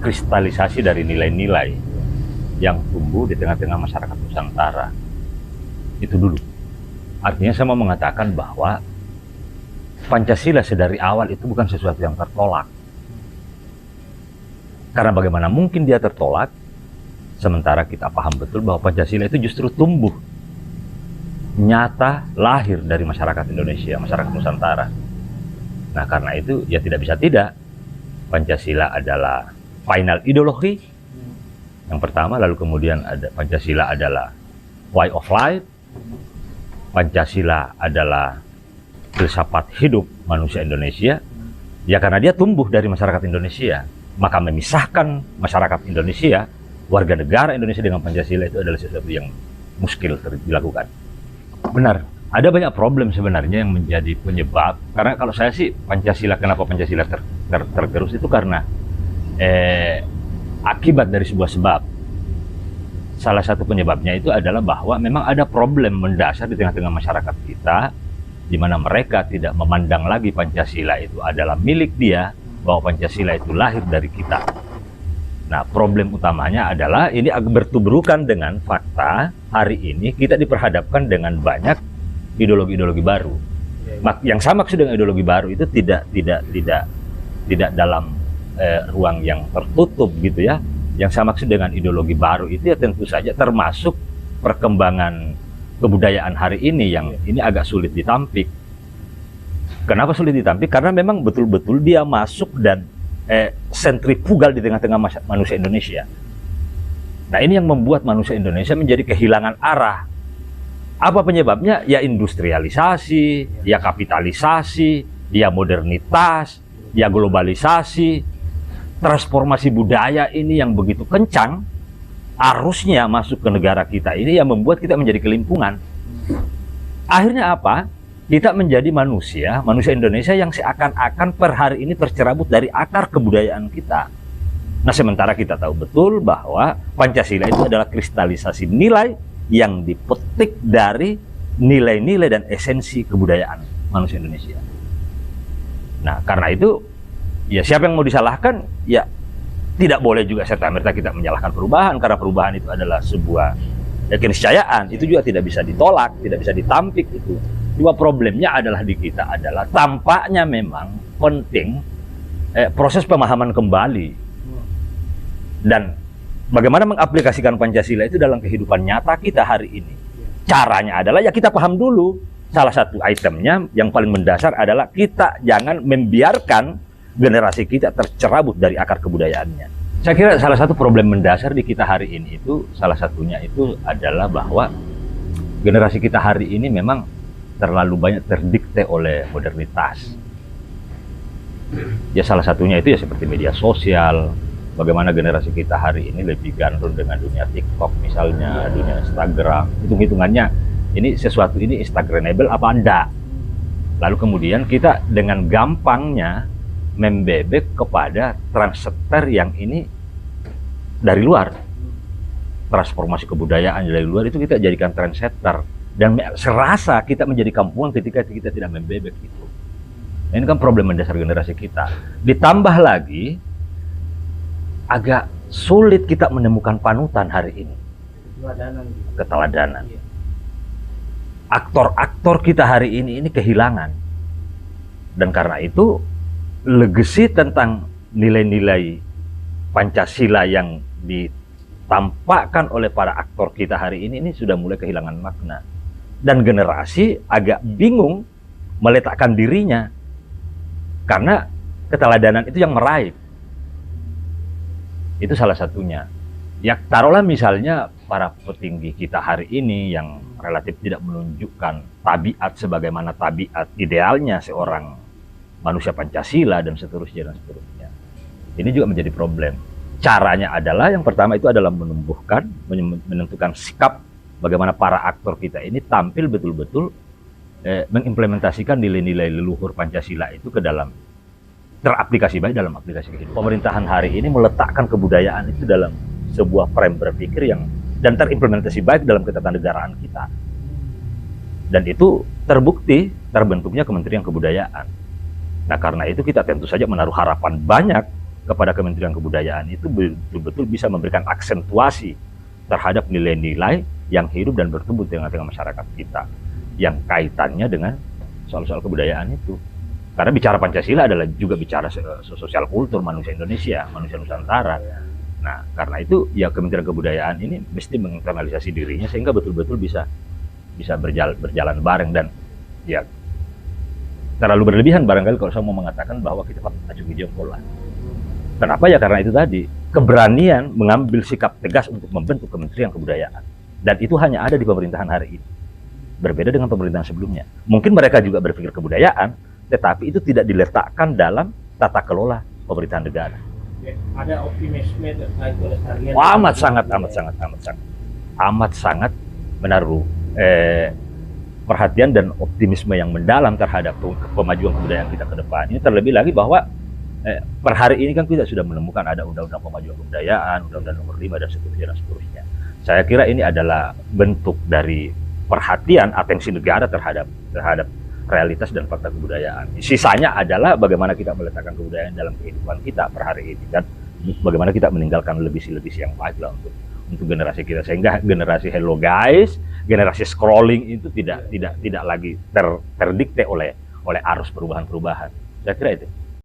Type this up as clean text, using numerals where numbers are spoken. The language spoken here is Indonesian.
kristalisasi dari nilai-nilai yang tumbuh di tengah-tengah masyarakat Nusantara. Itu dulu. Artinya saya mau mengatakan bahwa Pancasila sedari awal itu bukan sesuatu yang tertolak. Karena bagaimana mungkin dia tertolak, sementara kita paham betul bahwa Pancasila itu justru tumbuh, nyata, lahir dari masyarakat Indonesia, masyarakat Nusantara. Nah karena itu ya tidak bisa tidak, Pancasila adalah final ideologi yang pertama, lalu kemudian ada Pancasila adalah way of life, Pancasila adalah filsafat hidup manusia Indonesia. Ya karena dia tumbuh dari masyarakat Indonesia, maka memisahkan masyarakat Indonesia, warga negara Indonesia dengan Pancasila itu adalah sesuatu yang muskil dilakukan. Benar, ada banyak problem sebenarnya yang menjadi penyebab. Karena kalau saya sih Pancasila, kenapa Pancasila tergerus itu karena akibat dari sebuah sebab. Salah satu penyebabnya itu adalah bahwa memang ada problem mendasar di tengah-tengah masyarakat kita, di mana mereka tidak memandang lagi Pancasila itu adalah milik dia, bahwa Pancasila itu lahir dari kita. Nah, problem utamanya adalah ini bertuburukan dengan fakta hari ini kita diperhadapkan dengan banyak ideologi-ideologi baru. Yang saya maksud dengan ideologi baru itu tidak dalam ruang yang tertutup gitu ya. Yang saya maksud dengan ideologi baru itu ya tentu saja termasuk perkembangan kebudayaan hari ini yang ini agak sulit ditampik. Kenapa sulit ditampik? Karena memang betul-betul dia masuk dan sentrifugal di tengah-tengah manusia Indonesia. Nah ini yang membuat manusia Indonesia menjadi kehilangan arah. Apa penyebabnya? Ya industrialisasi, ya kapitalisasi, ya modernitas, ya globalisasi. Transformasi budaya ini yang begitu kencang, arusnya masuk ke negara kita ini yang membuat kita menjadi kelimpungan. Akhirnya apa? Kita menjadi manusia Indonesia yang seakan-akan per hari ini tercerabut dari akar kebudayaan kita. Nah sementara kita tahu betul bahwa Pancasila itu adalah kristalisasi nilai yang dipetik dari nilai-nilai dan esensi kebudayaan manusia Indonesia. Nah karena itu ya siapa yang mau disalahkan? Ya tidak boleh juga serta-merta kita menyalahkan perubahan, karena perubahan itu adalah sebuah keniscayaan. Itu juga tidak bisa ditolak, tidak bisa ditampik itu. Cuma problemnya adalah di kita adalah tampaknya memang penting proses pemahaman kembali dan bagaimana mengaplikasikan Pancasila itu dalam kehidupan nyata kita hari ini. Caranya adalah ya kita paham dulu. Salah satu itemnya yang paling mendasar adalah kita jangan membiarkan generasi kita tercerabut dari akar kebudayaannya. Saya kira salah satu problem mendasar di kita hari ini itu salah satunya itu adalah bahwa generasi kita hari ini memang terlalu banyak terdikte oleh modernitas. Ya salah satunya itu ya seperti media sosial. Bagaimana generasi kita hari ini lebih gandrung dengan dunia TikTok misalnya, dunia Instagram. Hitung-hitungannya ini sesuatu ini Instagramable apa enggak. Lalu kemudian kita dengan gampangnya membebek kepada trendsetter yang ini dari luar. Transformasi kebudayaan dari luar itu kita jadikan trendsetter. Dan serasa kita menjadi kampungan ketika kita tidak membebek itu. Nah, ini kan problem mendasar generasi kita. Ditambah lagi, agak sulit kita menemukan panutan hari ini. Keteladanan. Aktor-aktor kita hari ini kehilangan. Dan karena itu, legacy tentang nilai-nilai Pancasila yang ditampakkan oleh para aktor kita hari ini sudah mulai kehilangan makna. Dan generasi agak bingung meletakkan dirinya karena keteladanan itu yang meraih. Itu salah satunya. Ya taruhlah misalnya para petinggi kita hari ini yang relatif tidak menunjukkan tabiat sebagaimana tabiat idealnya seorang manusia Pancasila dan seterusnya. Ini juga menjadi problem. Caranya adalah yang pertama itu adalah menentukan sikap bagaimana para aktor kita ini tampil betul-betul mengimplementasikan nilai-nilai leluhur Pancasila itu ke dalam teraplikasi baik dalam aplikasi kehidupan. Pemerintahan hari ini meletakkan kebudayaan itu dalam sebuah frame berpikir yang dan terimplementasi baik dalam ketatanegaraan kita. Dan itu terbukti terbentuknya Kementerian Kebudayaan. Nah karena itu kita tentu saja menaruh harapan banyak kepada Kementerian Kebudayaan itu betul-betul bisa memberikan aksentuasi terhadap nilai-nilai yang hidup dan bertumbuh di tengah-tengah masyarakat kita, yang kaitannya dengan soal-soal kebudayaan itu. Karena bicara Pancasila adalah juga bicara sosial kultur manusia Indonesia, manusia Nusantara. Nah, karena itu ya Kementerian Kebudayaan ini mesti menginternalisasi dirinya sehingga betul-betul bisa berjalan bareng. Dan ya terlalu berlebihan barangkali kalau saya mau mengatakan bahwa kita acungi jempol lah. Kenapa ya? Karena itu tadi, keberanian mengambil sikap tegas untuk membentuk Kementerian Kebudayaan. Dan itu hanya ada di pemerintahan hari ini. Berbeda dengan pemerintahan sebelumnya. Mungkin mereka juga berpikir kebudayaan, tetapi itu tidak diletakkan dalam tata kelola pemerintahan negara. Ada optimisme terkait pelestarian. Amat sangat menaruh perhatian dan optimisme yang mendalam terhadap pemajuan kebudayaan kita ke depan. Ini terlebih lagi bahwa per hari ini kan kita sudah menemukan ada undang-undang pemajuan kebudayaan, undang-undang nomor 5 dan seterusnya. Saya kira ini adalah bentuk dari perhatian atensi negara terhadap realitas dan fakta kebudayaan. Sisanya adalah bagaimana kita meletakkan kebudayaan dalam kehidupan kita per hari ini, dan bagaimana kita meninggalkan lebih-lebih yang baik lah untuk generasi kita, sehingga generasi hello guys, generasi scrolling itu tidak lagi terdikte oleh arus perubahan-perubahan. Saya kira itu.